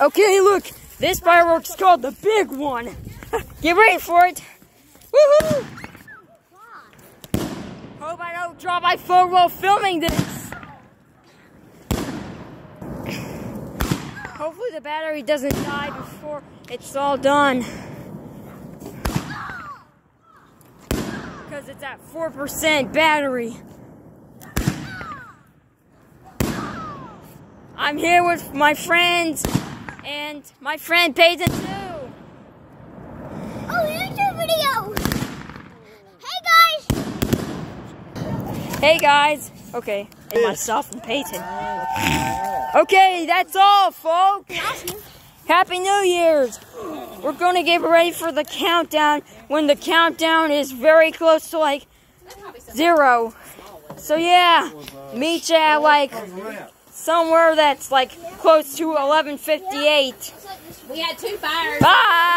Okay, look, this fireworks is called the big one. Get ready for it. Woohoo! Hope I don't drop my phone while filming this. Hopefully the battery doesn't die before it's all done. Because it's at 4% battery. I'm here with my friends and my friend Peyton too. Oh, YouTube video! Hey guys! Okay, and myself and Peyton. Okay, that's all, folks. Happy New Year's! We're gonna get ready for the countdown when the countdown is very close to like 0. So yeah, meet you at like somewhere that's like close to 11:58. We had 2 fires. Bye!